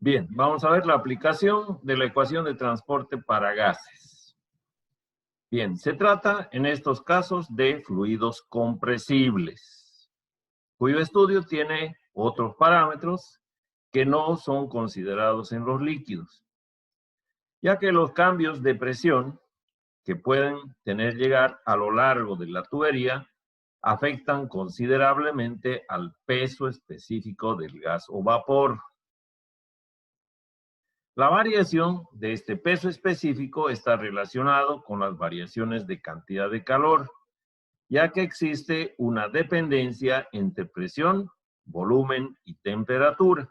Bien, vamos a ver la aplicación de la ecuación de transporte para gases. Bien, se trata en estos casos de fluidos compresibles, cuyo estudio tiene otros parámetros que no son considerados en los líquidos, ya que los cambios de presión que pueden tener llegar a lo largo de la tubería afectan considerablemente al peso específico del gas o vapor. La variación de este peso específico está relacionado con las variaciones de cantidad de calor, ya que existe una dependencia entre presión, volumen y temperatura.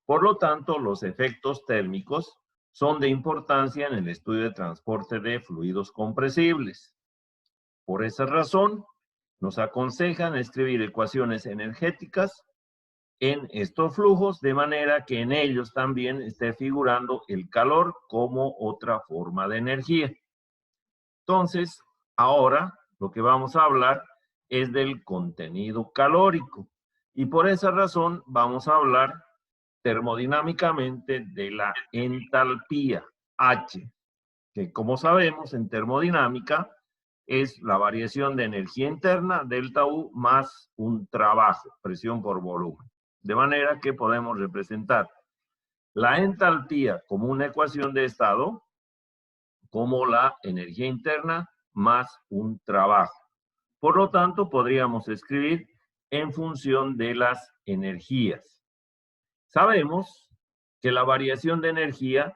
Por lo tanto, los efectos térmicos son de importancia en el estudio de transporte de fluidos compresibles. Por esa razón, nos aconsejan escribir ecuaciones energéticas en estos flujos, de manera que en ellos también esté figurando el calor como otra forma de energía. Entonces, ahora lo que vamos a hablar es del contenido calórico. Y por esa razón vamos a hablar termodinámicamente de la entalpía, H, que como sabemos en termodinámica es la variación de energía interna, delta U, más un trabajo, presión por volumen. De manera que podemos representar la entalpía como una ecuación de estado, como la energía interna más un trabajo. Por lo tanto, podríamos escribir en función de las energías. Sabemos que la variación de energía,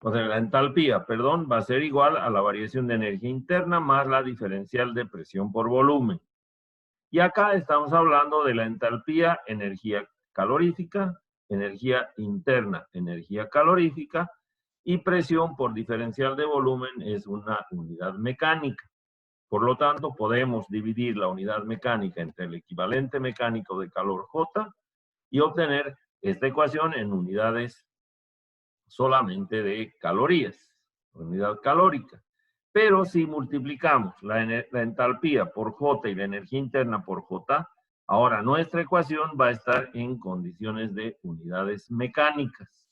o sea, la entalpía, perdón, va a ser igual a la variación de energía interna más la diferencial de presión por volumen. Y acá estamos hablando de la entalpía, energía calorífica, energía interna, energía calorífica, y presión por diferencial de volumen es una unidad mecánica. Por lo tanto, podemos dividir la unidad mecánica entre el equivalente mecánico de calor J y obtener esta ecuación en unidades solamente de calorías, unidad calórica. Pero si multiplicamos la entalpía por J y la energía interna por J, ahora nuestra ecuación va a estar en condiciones de unidades mecánicas.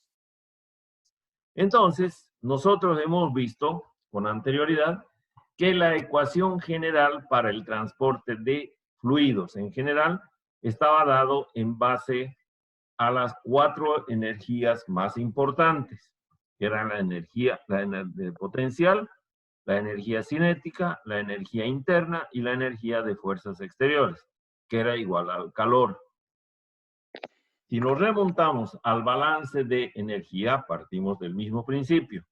Entonces, nosotros hemos visto con anterioridad que la ecuación general para el transporte de fluidos en general estaba dado en base a las 4 energías más importantes, que eran la energía potencial, la energía cinética, la energía interna y la energía de fuerzas exteriores, que era igual al calor. Si nos remontamos al balance de energía, partimos del mismo principio.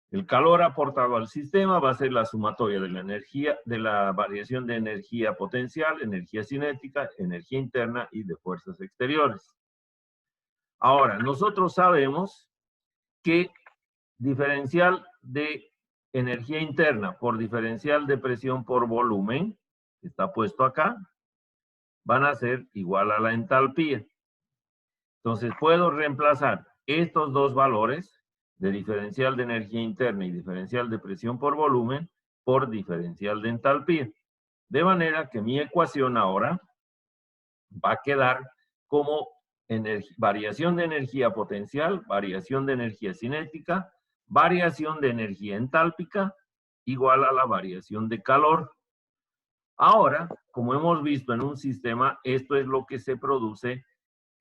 El calor aportado al sistema va a ser la sumatoria de la energía, de la variación de energía potencial, energía cinética, energía interna y de fuerzas exteriores. Ahora, nosotros sabemos que diferencial de energía interna por diferencial de presión por volumen, que está puesto acá, van a ser igual a la entalpía. Entonces, puedo reemplazar estos dos valores de diferencial de energía interna y diferencial de presión por volumen por diferencial de entalpía. De manera que mi ecuación ahora va a quedar como variación de energía potencial, variación de energía cinética, variación de energía entálpica igual a la variación de calor. Ahora, como hemos visto en un sistema, esto es lo que se produce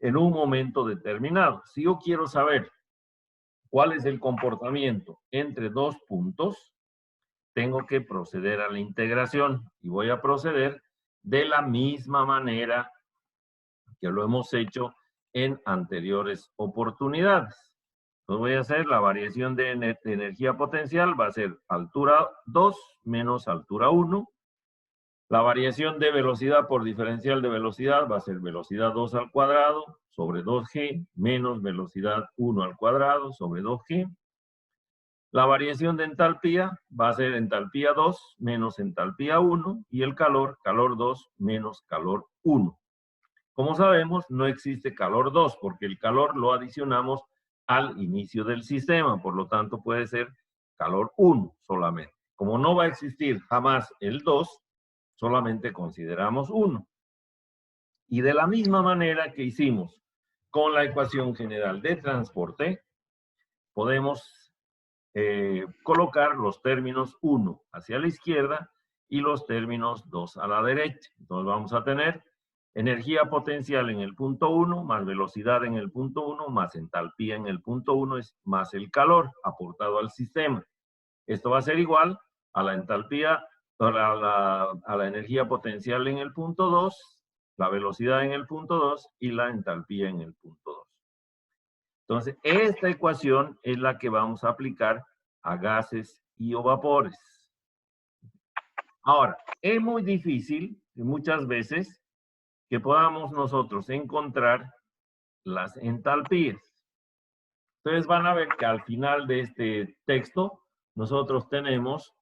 en un momento determinado. Si yo quiero saber cuál es el comportamiento entre dos puntos, tengo que proceder a la integración y voy a proceder de la misma manera que lo hemos hecho en anteriores oportunidades. Entonces voy a hacer la variación de energía potencial, va a ser altura 2 menos altura 1. La variación de velocidad por diferencial de velocidad va a ser velocidad 2 al cuadrado sobre 2g menos velocidad 1 al cuadrado sobre 2g. La variación de entalpía va a ser entalpía 2 menos entalpía 1 y el calor, calor 2 menos calor 1. Como sabemos, no existe calor 2 porque el calor lo adicionamos al inicio del sistema, por lo tanto puede ser calor 1 solamente. Como no va a existir jamás el 2, solamente consideramos 1. Y de la misma manera que hicimos con la ecuación general de transporte, podemos colocar los términos 1 hacia la izquierda y los términos 2 a la derecha. Entonces vamos a tener energía potencial en el punto 1, más velocidad en el punto 1, más entalpía en el punto 1, más el calor aportado al sistema. Esto va a ser igual a la entalpía, a la energía potencial en el punto 2, la velocidad en el punto 2 y la entalpía en el punto 2. Entonces, esta ecuación es la que vamos a aplicar a gases y o vapores. Ahora, es muy difícil muchas veces que podamos nosotros encontrar las entalpías. Entonces van a ver que al final de este texto nosotros tenemos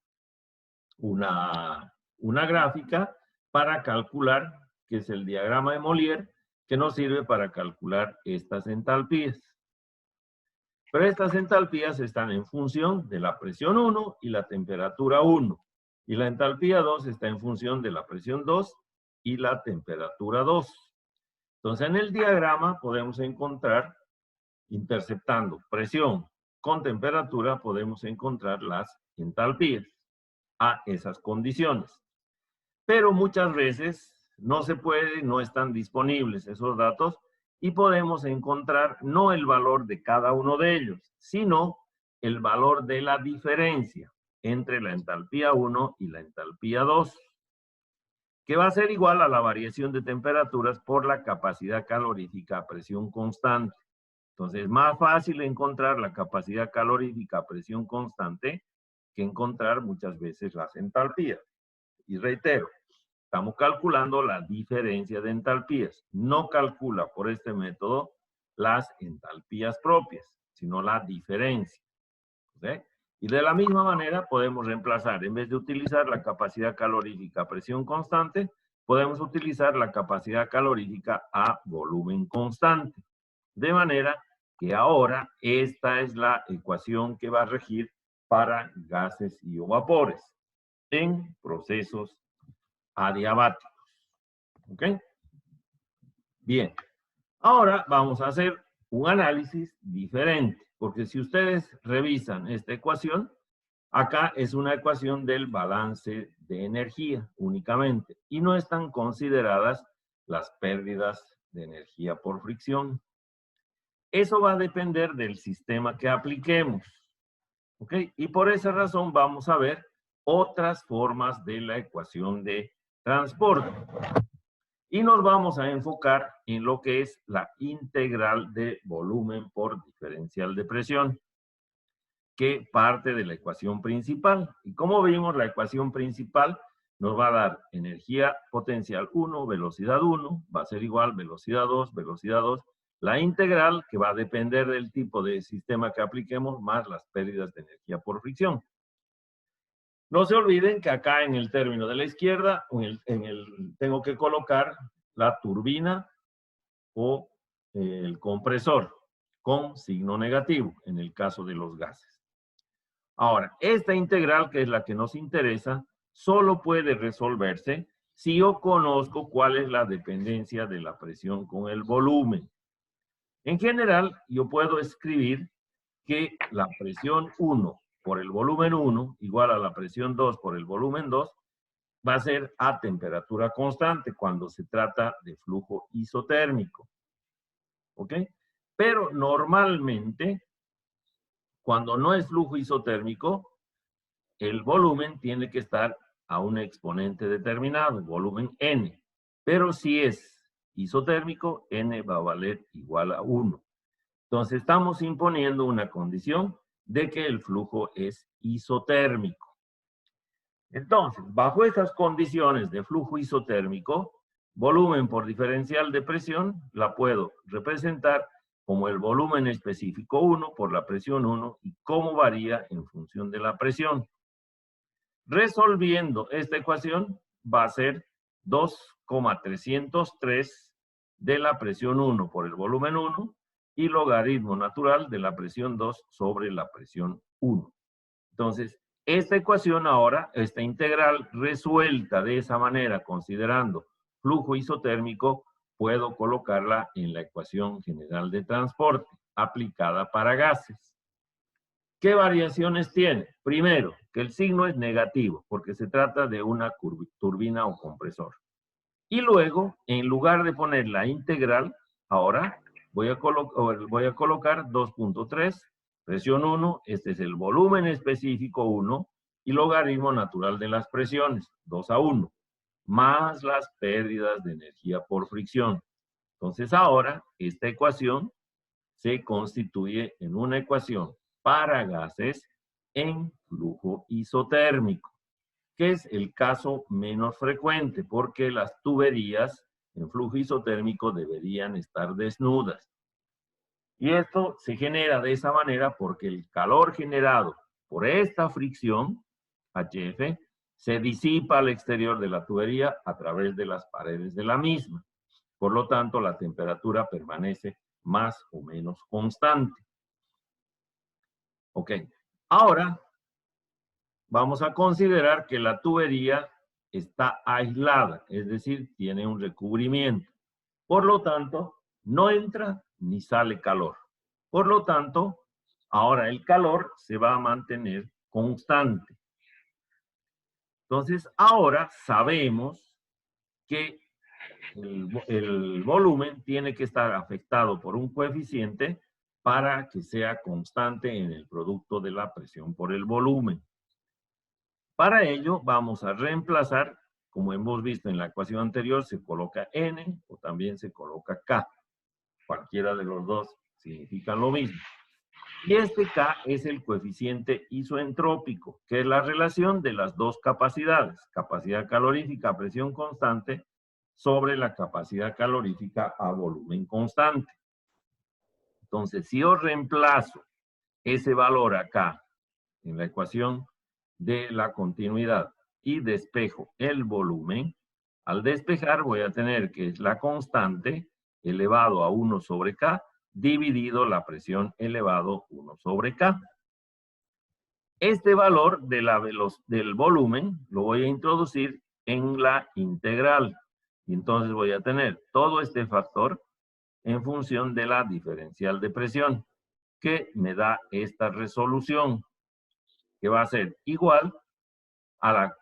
una gráfica para calcular, que es el diagrama de Molière, que nos sirve para calcular estas entalpías. Pero estas entalpías están en función de la presión 1 y la temperatura 1. Y la entalpía 2 está en función de la presión 2 y la temperatura 2. Entonces, en el diagrama podemos encontrar, interceptando presión con temperatura, podemos encontrar las entalpías a esas condiciones. Pero muchas veces no se puede, no están disponibles esos datos y podemos encontrar no el valor de cada uno de ellos, sino el valor de la diferencia entre la entalpía 1 y la entalpía 2, que va a ser igual a la variación de temperaturas por la capacidad calorífica a presión constante. Entonces es más fácil encontrar la capacidad calorífica a presión constante que encontrar muchas veces las entalpías. Y reitero, estamos calculando la diferencia de entalpías. No calcula por este método las entalpías propias, sino la diferencia. ¿Sí? Y de la misma manera podemos reemplazar, en vez de utilizar la capacidad calorífica a presión constante, podemos utilizar la capacidad calorífica a volumen constante. De manera que ahora esta es la ecuación que va a regir para gases y o vapores en procesos adiabáticos. ¿Ok? Bien. Ahora vamos a hacer un análisis diferente, porque si ustedes revisan esta ecuación, acá es una ecuación del balance de energía únicamente, y no están consideradas las pérdidas de energía por fricción. Eso va a depender del sistema que apliquemos. ¿Ok? Y por esa razón vamos a ver otras formas de la ecuación de transporte. Y nos vamos a enfocar en lo que es la integral de volumen por diferencial de presión, que parte de la ecuación principal. Y como vimos, la ecuación principal nos va a dar energía potencial 1, velocidad 1, va a ser igual velocidad 2, velocidad 2. La integral, que va a depender del tipo de sistema que apliquemos, más las pérdidas de energía por fricción. No se olviden que acá en el término de la izquierda, tengo que colocar la turbina o el compresor con signo negativo en el caso de los gases. Ahora, esta integral, que es la que nos interesa, solo puede resolverse si yo conozco cuál es la dependencia de la presión con el volumen. En general, yo puedo escribir que la presión 1 por el volumen 1 igual a la presión 2 por el volumen 2 va a ser a temperatura constante cuando se trata de flujo isotérmico. ¿Ok? Pero normalmente, cuando no es flujo isotérmico, el volumen tiene que estar a un exponente determinado, volumen n. Pero si es isotérmico, n va a valer igual a 1. Entonces estamos imponiendo una condición de que el flujo es isotérmico. Entonces, bajo estas condiciones de flujo isotérmico, volumen por diferencial de presión la puedo representar como el volumen específico 1 por la presión 1 y cómo varía en función de la presión. Resolviendo esta ecuación va a ser 2,303 de la presión 1 por el volumen 1 y logaritmo natural de la presión 2 sobre la presión 1. Entonces, esta ecuación ahora, esta integral resuelta de esa manera, considerando flujo isotérmico, puedo colocarla en la ecuación general de transporte aplicada para gases. ¿Qué variaciones tiene? Primero, que el signo es negativo, porque se trata de una turbina o compresor. Y luego, en lugar de poner la integral, ahora voy a colocar 2.3, presión 1, este es el volumen específico 1, y logaritmo natural de las presiones, 2:1, más las pérdidas de energía por fricción. Entonces ahora, esta ecuación se constituye en una ecuación para gases en flujo isotérmico, que es el caso menos frecuente, porque las tuberías en flujo isotérmico deberían estar desnudas. Y esto se genera de esa manera porque el calor generado por esta fricción, HF, se disipa al exterior de la tubería a través de las paredes de la misma. Por lo tanto, la temperatura permanece más o menos constante. Ok, ahora vamos a considerar que la tubería está aislada, es decir, tiene un recubrimiento. Por lo tanto, no entra ni sale calor. Por lo tanto, ahora el calor se va a mantener constante. Entonces, ahora sabemos que el volumen tiene que estar afectado por un coeficiente para que sea constante en el producto de la presión por el volumen. Para ello vamos a reemplazar, como hemos visto en la ecuación anterior, se coloca N o también se coloca K. Cualquiera de los dos significa lo mismo. Y este K es el coeficiente isoentrópico, que es la relación de las dos capacidades, capacidad calorífica a presión constante sobre la capacidad calorífica a volumen constante. Entonces, si yo reemplazo ese valor acá en la ecuación de la continuidad y despejo el volumen, al despejar voy a tener que es la constante elevado a 1 sobre K dividido la presión elevado a 1 sobre K. Este valor del volumen lo voy a introducir en la integral. Y entonces voy a tener todo este factor en función de la diferencial de presión, que me da esta resolución, que va a ser igual a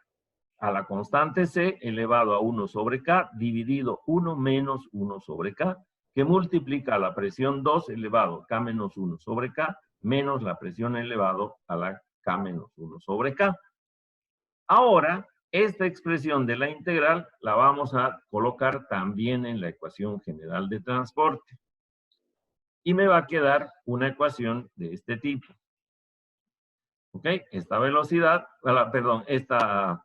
la constante C elevado a 1 sobre K dividido 1 menos 1 sobre K, que multiplica la presión 2 elevado a K menos 1 sobre K, menos la presión elevado a la K menos 1 sobre K. Ahora, esta expresión de la integral la vamos a colocar también en la ecuación general de transporte. Y me va a quedar una ecuación de este tipo. ¿Ok? Esta velocidad, perdón, esta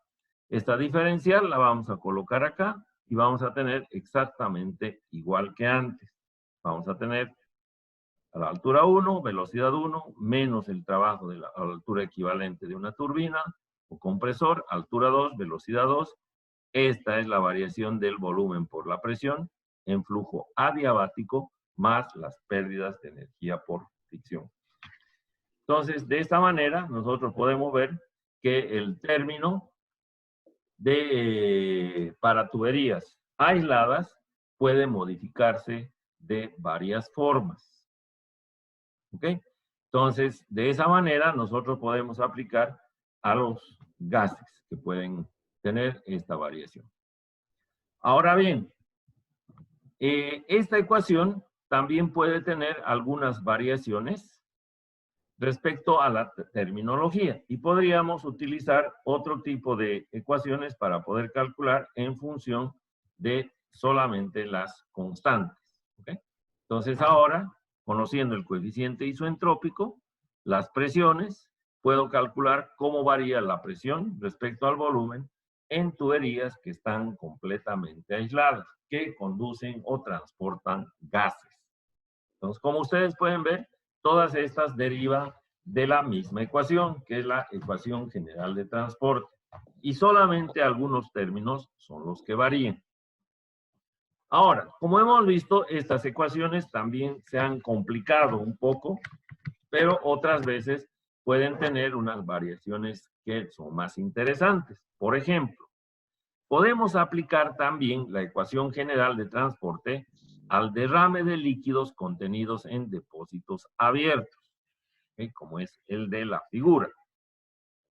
diferencial la vamos a colocar acá y vamos a tener exactamente igual que antes. Vamos a tener a la altura 1, velocidad 1, menos el trabajo de la altura equivalente de una turbina o compresor, altura 2, velocidad 2. Esta es la variación del volumen por la presión en flujo adiabático más las pérdidas de energía por fricción. Entonces, de esta manera, nosotros podemos ver que el término para tuberías aisladas puede modificarse de varias formas. ¿Ok? Entonces, de esa manera, nosotros podemos aplicar a los gases que pueden tener esta variación. Ahora bien, esta ecuación también puede tener algunas variaciones respecto a la terminología y podríamos utilizar otro tipo de ecuaciones para poder calcular en función de solamente las constantes. ¿Okay? Entonces ahora, conociendo el coeficiente isoentrópico, las presiones, puedo calcular cómo varía la presión respecto al volumen en tuberías que están completamente aisladas, que conducen o transportan gases. Entonces, como ustedes pueden ver, todas estas derivan de la misma ecuación, que es la ecuación general de transporte. Y solamente algunos términos son los que varían. Ahora, como hemos visto, estas ecuaciones también se han complicado un poco, pero otras veces pueden tener unas variaciones que son más interesantes. Por ejemplo, Podemos aplicar también la ecuación general de transporte al derrame de líquidos contenidos en depósitos abiertos, ¿okay? Como es el de la figura,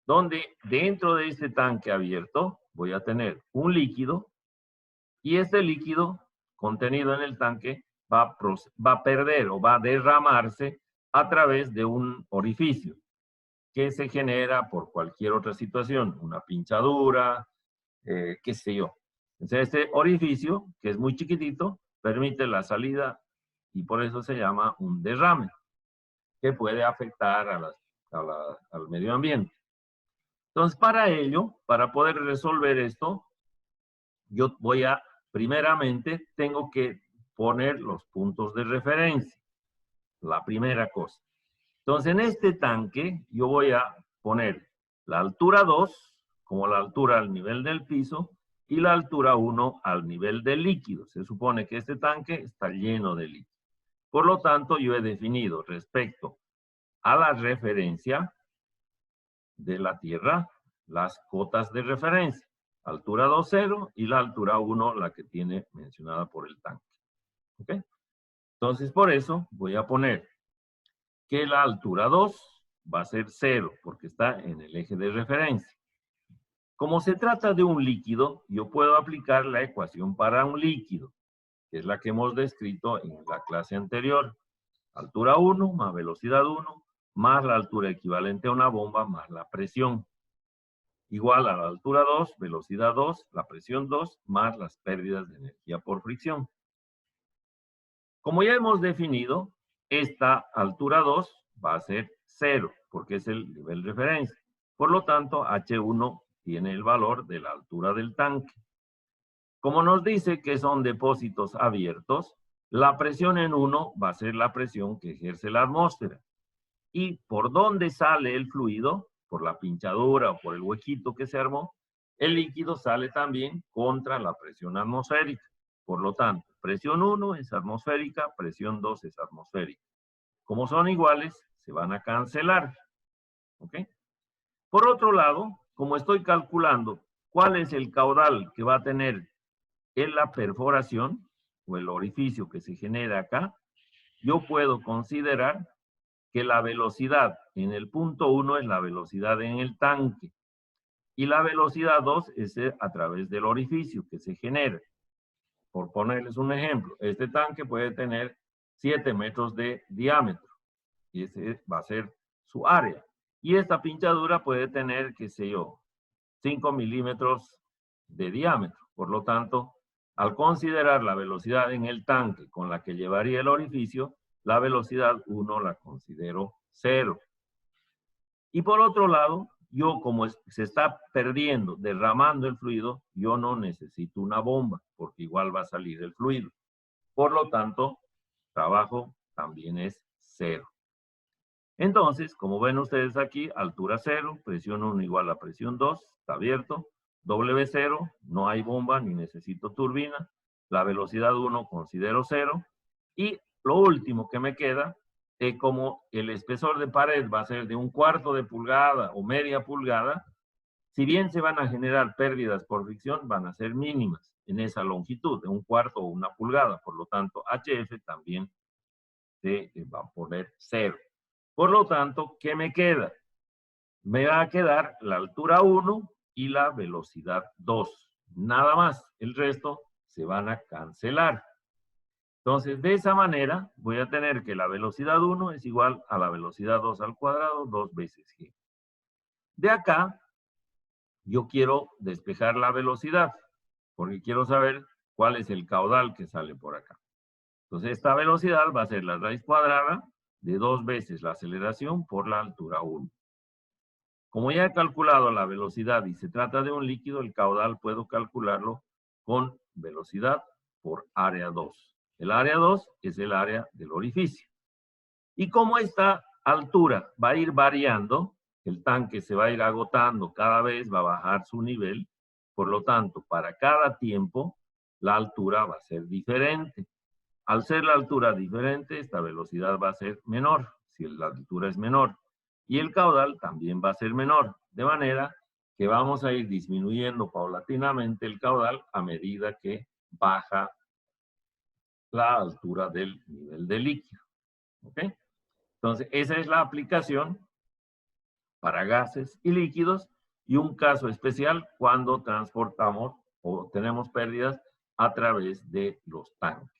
donde dentro de este tanque abierto voy a tener un líquido y este líquido contenido en el tanque va a perder o va a derramarse a través de un orificio que se genera por cualquier otra situación, una pinchadura, qué sé yo. Entonces, este orificio, que es muy chiquitito, permite la salida y por eso se llama un derrame, que puede afectar al medio ambiente. Entonces, para ello, para poder resolver esto, yo voy a, primeramente, tengo que poner los puntos de referencia, la primera cosa. Entonces, en este tanque, yo voy a poner la altura 2, como la altura al nivel del piso, y la altura 1 al nivel del líquido. Se supone que este tanque está lleno de líquido. Por lo tanto, yo he definido respecto a la referencia de la Tierra las cotas de referencia. Altura 2, 0 y la altura 1, la que tiene mencionada por el tanque. ¿Ok? Entonces, por eso voy a poner que la altura 2 va a ser 0, porque está en el eje de referencia. Como se trata de un líquido, yo puedo aplicar la ecuación para un líquido, que es la que hemos descrito en la clase anterior. Altura 1 más velocidad 1 más la altura equivalente a una bomba más la presión. Igual a la altura 2, velocidad 2, la presión 2 más las pérdidas de energía por fricción. Como ya hemos definido, esta altura 2 va a ser 0, porque es el nivel de referencia. Por lo tanto, H1 tiene el valor de la altura del tanque. Como nos dice que son depósitos abiertos, la presión en 1 va a ser la presión que ejerce la atmósfera. ¿Y por dónde sale el fluido? Por la pinchadura o por el huequito que se armó. El líquido sale también contra la presión atmosférica. Por lo tanto, presión 1 es atmosférica, presión 2 es atmosférica. Como son iguales, se van a cancelar. ¿Ok? Por otro lado, como estoy calculando cuál es el caudal que va a tener en la perforación o el orificio que se genera acá, yo puedo considerar que la velocidad en el punto 1 es la velocidad en el tanque y la velocidad 2 es a través del orificio que se genera. Por ponerles un ejemplo, este tanque puede tener 7 metros de diámetro y ese va a ser su área. Y esta pinchadura puede tener, qué sé yo, 5 milímetros de diámetro. Por lo tanto, al considerar la velocidad en el tanque con la que llevaría el orificio, la velocidad 1 la considero 0. Y por otro lado, yo como se está perdiendo, derramando el fluido, yo no necesito una bomba, porque igual va a salir el fluido. Por lo tanto, trabajo también es 0. Entonces, como ven ustedes aquí, altura 0, presión 1 igual a presión 2, está abierto. W0, no hay bomba ni necesito turbina. La velocidad 1 considero 0. Y lo último que me queda, como el espesor de pared va a ser de 1/4 de pulgada o media pulgada, si bien se van a generar pérdidas por fricción, van a ser mínimas en esa longitud, de 1/4 o 1 pulgada. Por lo tanto, HF también se va a poner 0. Por lo tanto, ¿qué me queda? Me va a quedar la altura 1 y la velocidad 2. Nada más. El resto se van a cancelar. Entonces, de esa manera, voy a tener que la velocidad 1 es igual a la velocidad 2 al cuadrado, 2 veces g. De acá, yo quiero despejar la velocidad, porque quiero saber cuál es el caudal que sale por acá. Entonces, esta velocidad va a ser la raíz cuadrada de 2 veces la aceleración por la altura 1. Como ya he calculado la velocidad y se trata de un líquido, el caudal puedo calcularlo con velocidad por área 2. El área 2 es el área del orificio. Y como esta altura va a ir variando, el tanque se va a ir agotando cada vez, va a bajar su nivel. Por lo tanto, para cada tiempo, la altura va a ser diferente. Al ser la altura diferente, esta velocidad va a ser menor, si la altura es menor. Y el caudal también va a ser menor. De manera que vamos a ir disminuyendo paulatinamente el caudal a medida que baja la altura del nivel de líquido. ¿Ok? Entonces, esa es la aplicación para gases y líquidos y un caso especial cuando transportamos o tenemos pérdidas a través de los tanques.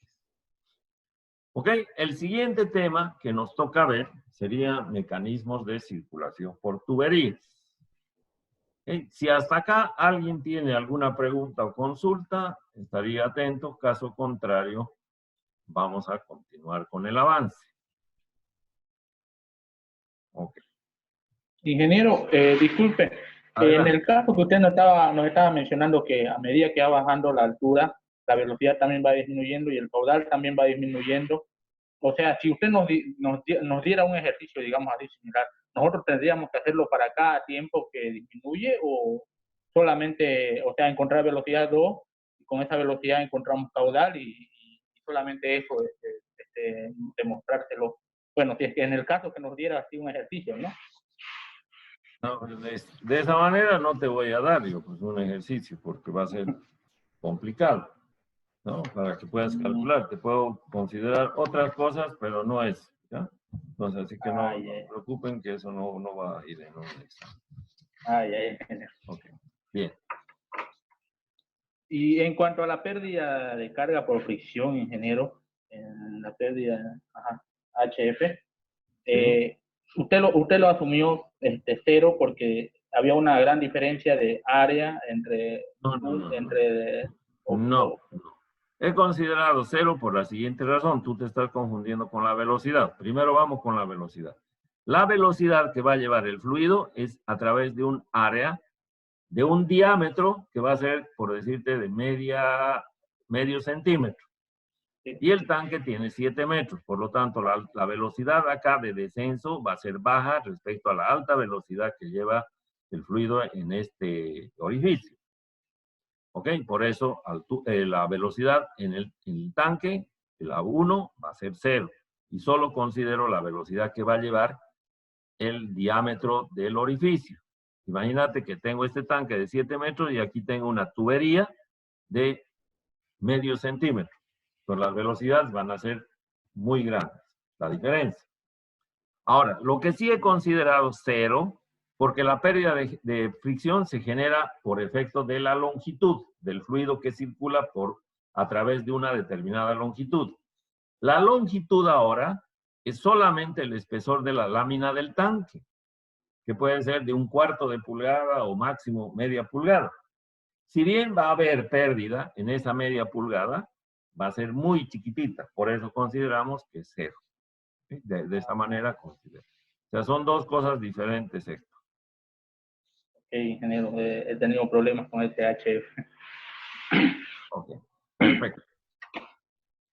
Ok, el siguiente tema que nos toca ver sería mecanismos de circulación por tuberías. Okay. Si hasta acá alguien tiene alguna pregunta o consulta, estaría atento. Caso contrario, vamos a continuar con el avance. Ok. Ingeniero, disculpe, en el caso que usted nos estaba mencionando que a medida que va bajando la altura, la velocidad también va disminuyendo y el caudal también va disminuyendo. O sea, si usted nos diera un ejercicio, digamos así, similar, ¿nosotros tendríamos que hacerlo para cada tiempo que disminuye o solamente, o sea, encontrar velocidad 2 y con esa velocidad encontramos caudal y solamente eso, demostrárselo? Bueno, si es que en el caso que nos diera así un ejercicio, ¿no? No, de esa manera no te voy a dar yo pues un ejercicio porque va a ser complicado, ¿no? Para que puedas calcular. Te puedo considerar otras cosas, pero no es, ¿ya? Entonces, así que no se preocupen que eso no va a ir en un examen. Ok, bien. Y en cuanto a la pérdida de carga por fricción, ingeniero, en la pérdida HF, Sí. usted lo asumió cero porque había una gran diferencia de área entre... No. He considerado cero por la siguiente razón. Tú te estás confundiendo con la velocidad. Primero vamos con la velocidad. La velocidad que va a llevar el fluido es a través de un área, de un diámetro que va a ser, por decirte, de medio centímetro. Y el tanque tiene 7 metros. Por lo tanto, la velocidad acá de descenso va a ser baja respecto a la alta velocidad que lleva el fluido en este orificio. ¿Ok? Por eso la velocidad en el tanque, la 1, va a ser 0. Y solo considero la velocidad que va a llevar el diámetro del orificio. Imagínate que tengo este tanque de 7 metros y aquí tengo una tubería de medio centímetro. Entonces las velocidades van a ser muy grandes, la diferencia. Ahora, lo que sí he considerado 0, porque la pérdida de fricción se genera por efecto de la longitud del fluido que circula a través de una determinada longitud. La longitud ahora es solamente el espesor de la lámina del tanque, que puede ser de 1/4 de pulgada o máximo media pulgada. Si bien va a haber pérdida en esa media pulgada, va a ser muy chiquitita, por eso consideramos que es 0. ¿Sí? De esa manera considero. O sea, son dos cosas diferentes esto. Ok, ingeniero, he tenido problemas con este HF. Ok, perfecto.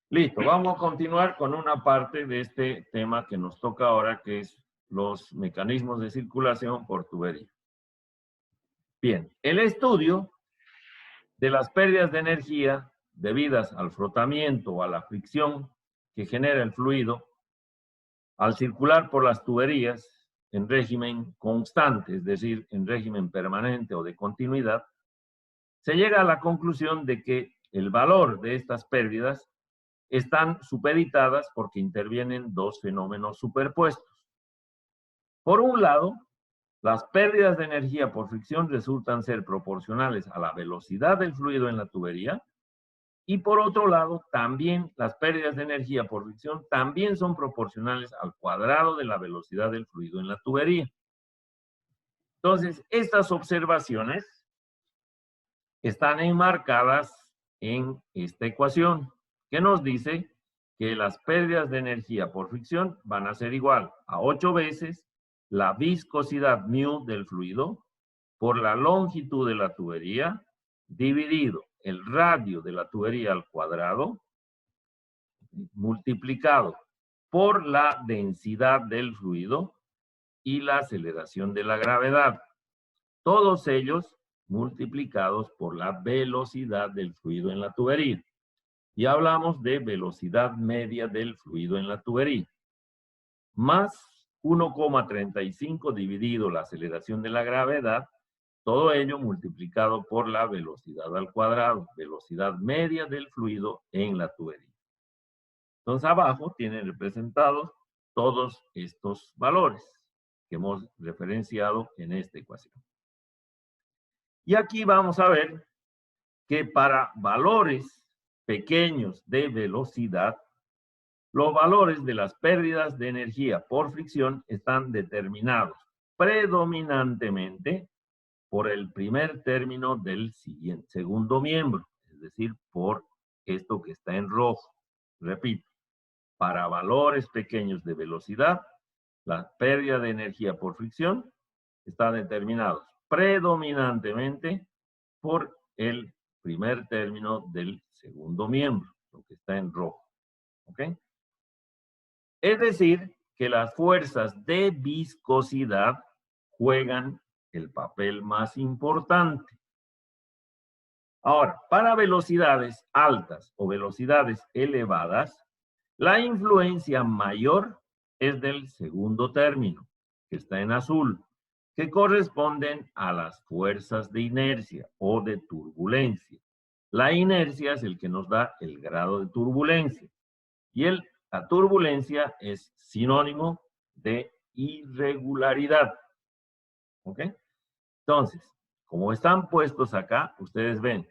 Listo, vamos a continuar con una parte de este tema que nos toca ahora, que es los mecanismos de circulación por tubería. Bien, el estudio de las pérdidas de energía debidas al frotamiento o a la fricción que genera el fluido al circular por las tuberías en régimen constante, es decir, en régimen permanente o de continuidad, se llega a la conclusión de que el valor de estas pérdidas están supeditadas porque intervienen dos fenómenos superpuestos. Por un lado, las pérdidas de energía por fricción resultan ser proporcionales a la velocidad del fluido en la tubería, y por otro lado, también las pérdidas de energía por fricción también son proporcionales al cuadrado de la velocidad del fluido en la tubería. Entonces, estas observaciones están enmarcadas en esta ecuación, que nos dice que las pérdidas de energía por fricción van a ser igual a 8 veces la viscosidad μ del fluido por la longitud de la tubería dividido el radio de la tubería al cuadrado multiplicado por la densidad del fluido y la aceleración de la gravedad. Todos ellos multiplicados por la velocidad del fluido en la tubería. Y hablamos de velocidad media del fluido en la tubería. Más 1,35 dividido la aceleración de la gravedad Todo ello multiplicado por la velocidad al cuadrado, velocidad media del fluido en la tubería. Entonces abajo tienen representados todos estos valores que hemos referenciado en esta ecuación. Y aquí vamos a ver que para valores pequeños de velocidad, los valores de las pérdidas de energía por fricción están determinados predominantemente por el primer término del segundo miembro, es decir, por esto que está en rojo. Repito, para valores pequeños de velocidad, la pérdida de energía por fricción está determinada predominantemente por el primer término del segundo miembro, lo que está en rojo. ¿Ok? Es decir, que las fuerzas de viscosidad juegan el papel más importante. Ahora, para velocidades altas o velocidades elevadas, la influencia mayor es del segundo término, que está en azul, que corresponden a las fuerzas de inercia o de turbulencia. La inercia es el que nos da el grado de turbulencia y la turbulencia es sinónimo de irregularidad. ¿Ok? Entonces, como están puestos acá, ustedes ven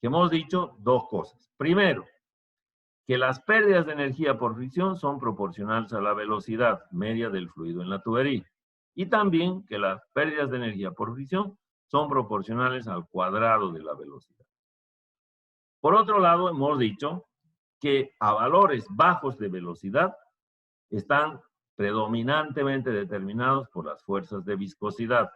que hemos dicho dos cosas. Primero, que las pérdidas de energía por fricción son proporcionales a la velocidad media del fluido en la tubería. Y también que las pérdidas de energía por fricción son proporcionales al cuadrado de la velocidad. Por otro lado, hemos dicho que a valores bajos de velocidad están predominantemente determinados por las fuerzas de viscosidad.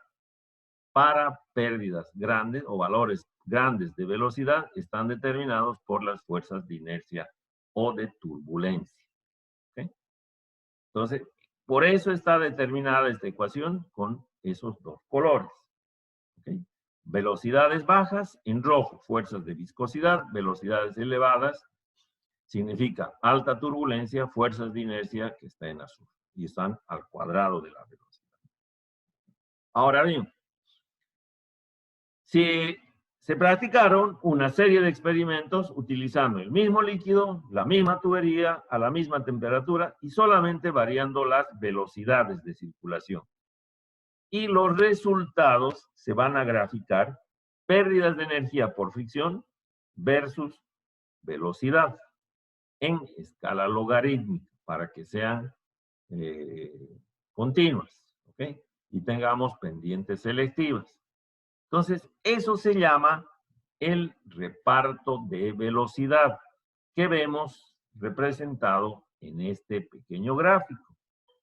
Para pérdidas grandes o valores grandes de velocidad están determinados por las fuerzas de inercia o de turbulencia. ¿Okay? Entonces, por eso está determinada esta ecuación con esos dos colores. ¿Okay? Velocidades bajas en rojo, fuerzas de viscosidad, velocidades elevadas significa alta turbulencia, fuerzas de inercia que está en azul y están al cuadrado de la velocidad. Ahora bien, se practicaron una serie de experimentos utilizando el mismo líquido, la misma tubería, a la misma temperatura y solamente variando las velocidades de circulación. Y los resultados se van a graficar pérdidas de energía por fricción versus velocidad en escala logarítmica para que sean continuas, ¿ok? Y tengamos pendientes selectivas. Entonces, eso se llama el reparto de velocidad que vemos representado en este pequeño gráfico,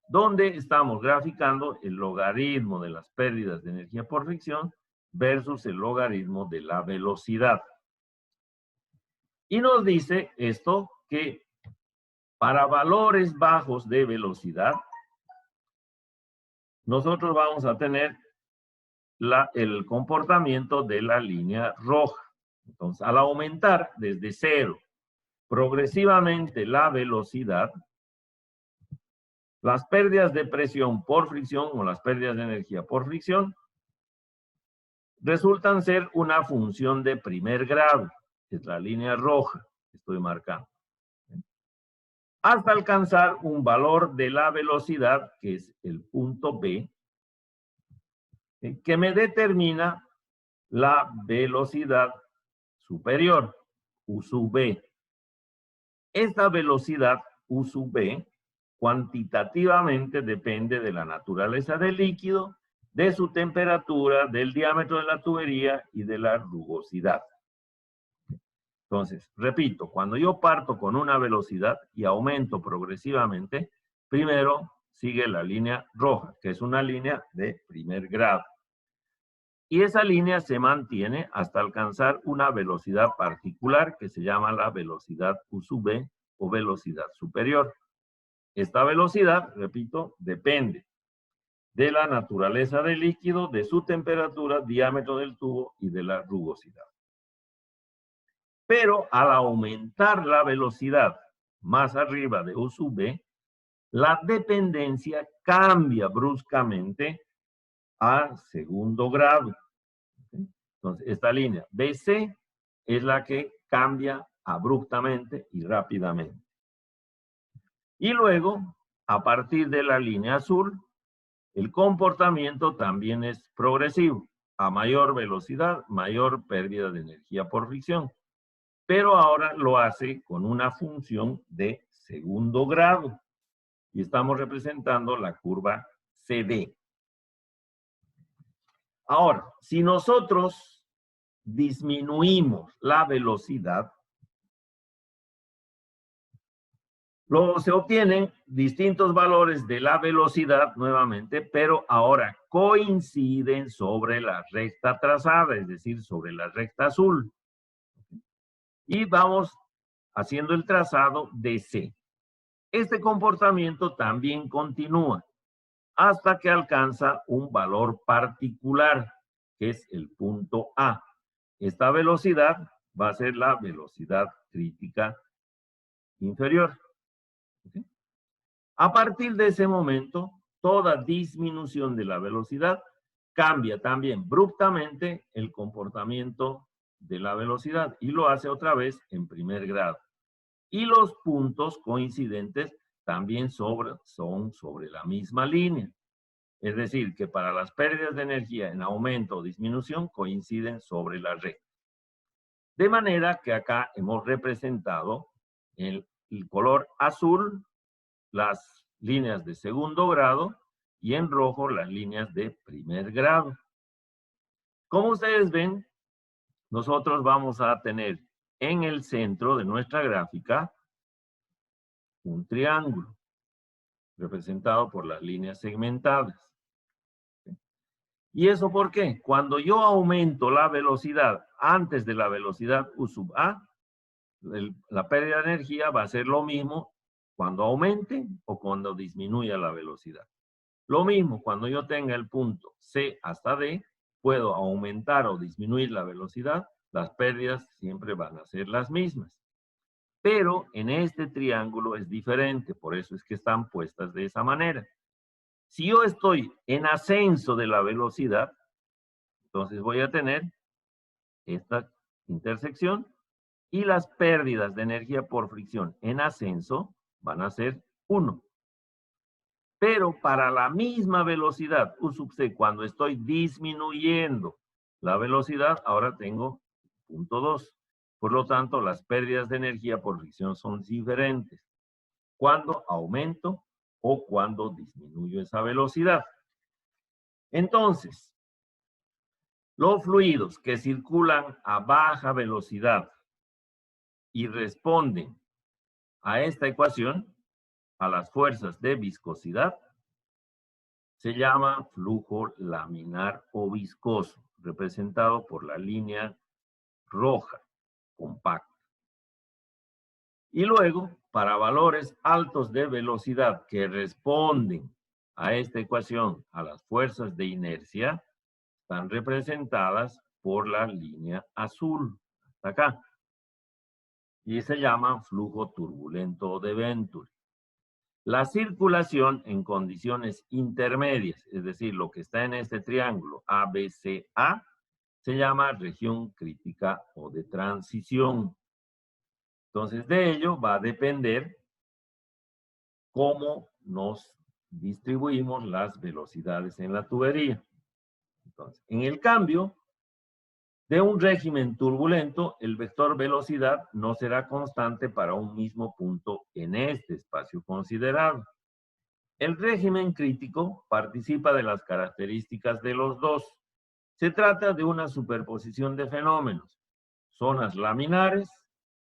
donde estamos graficando el logaritmo de las pérdidas de energía por fricción versus el logaritmo de la velocidad. Y nos dice esto que para valores bajos de velocidad, nosotros vamos a tener el comportamiento de la línea roja. Entonces, al aumentar desde 0 progresivamente la velocidad, las pérdidas de presión por fricción o las pérdidas de energía por fricción resultan ser una función de primer grado, que es la línea roja que estoy marcando, hasta alcanzar un valor de la velocidad, que es el punto B, que me determina la velocidad superior, U sub B. Esta velocidad U sub B cuantitativamente depende de la naturaleza del líquido, de su temperatura, del diámetro de la tubería y de la rugosidad. Entonces, repito, cuando yo parto con una velocidad y aumento progresivamente, primero sigue la línea roja, que es una línea de primer grado. Y esa línea se mantiene hasta alcanzar una velocidad particular que se llama la velocidad U sub B o velocidad superior. Esta velocidad, repito, depende de la naturaleza del líquido, de su temperatura, diámetro del tubo y de la rugosidad. Pero al aumentar la velocidad más arriba de U sub B, la dependencia cambia bruscamente a segundo grado. Entonces, esta línea BC es la que cambia abruptamente y rápidamente. Y luego, a partir de la línea azul, el comportamiento también es progresivo. A mayor velocidad, mayor pérdida de energía por fricción. Pero ahora lo hace con una función de segundo grado. Y estamos representando la curva CD. Ahora, si nosotros disminuimos la velocidad, se obtienen distintos valores de la velocidad nuevamente, pero ahora coinciden sobre la recta trazada, es decir, sobre la recta azul. Y vamos haciendo el trazado de C. Este comportamiento también continúa hasta que alcanza un valor particular, que es el punto A. Esta velocidad va a ser la velocidad crítica inferior. ¿Okay? A partir de ese momento, toda disminución de la velocidad cambia también abruptamente el comportamiento de la velocidad y lo hace otra vez en primer grado. Y los puntos coincidentes también son sobre la misma línea. Es decir, que para las pérdidas de energía en aumento o disminución coinciden sobre la recta. De manera que acá hemos representado el color azul, las líneas de segundo grado, y en rojo las líneas de primer grado. Como ustedes ven, nosotros vamos a tener en el centro de nuestra gráfica un triángulo representado por las líneas segmentadas. ¿Y eso por qué? Cuando yo aumento la velocidad antes de la velocidad U sub A, la pérdida de energía va a ser lo mismo cuando aumente o cuando disminuya la velocidad. Lo mismo, cuando yo tenga el punto C hasta D, puedo aumentar o disminuir la velocidad, las pérdidas siempre van a ser las mismas. Pero en este triángulo es diferente, por eso es que están puestas de esa manera. Si yo estoy en ascenso de la velocidad, entonces voy a tener esta intersección y las pérdidas de energía por fricción en ascenso van a ser 1. Pero para la misma velocidad, U sub C, cuando estoy disminuyendo la velocidad, ahora tengo 0.2. Por lo tanto, las pérdidas de energía por fricción son diferentes cuando aumento o cuando disminuyo esa velocidad. Entonces, los fluidos que circulan a baja velocidad y responden a esta ecuación, a las fuerzas de viscosidad, se llama flujo laminar o viscoso, representado por la línea roja, compacta. Y luego, para valores altos de velocidad que responden a esta ecuación, a las fuerzas de inercia, están representadas por la línea azul, hasta acá. Y se llama flujo turbulento de Venturi. La circulación en condiciones intermedias, es decir, lo que está en este triángulo ABCA, se llama región crítica o de transición. Entonces, de ello va a depender cómo nos distribuimos las velocidades en la tubería. Entonces, en el cambio de un régimen turbulento, el vector velocidad no será constante para un mismo punto en este espacio considerado. El régimen crítico participa de las características de los dos. Se trata de una superposición de fenómenos, zonas laminares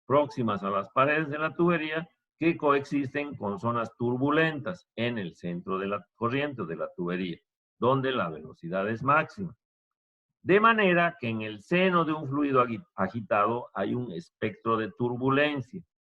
próximas a las paredes de la tubería que coexisten con zonas turbulentas en el centro de la corriente de la tubería, donde la velocidad es máxima. De manera que en el seno de un fluido agitado hay un espectro de turbulencia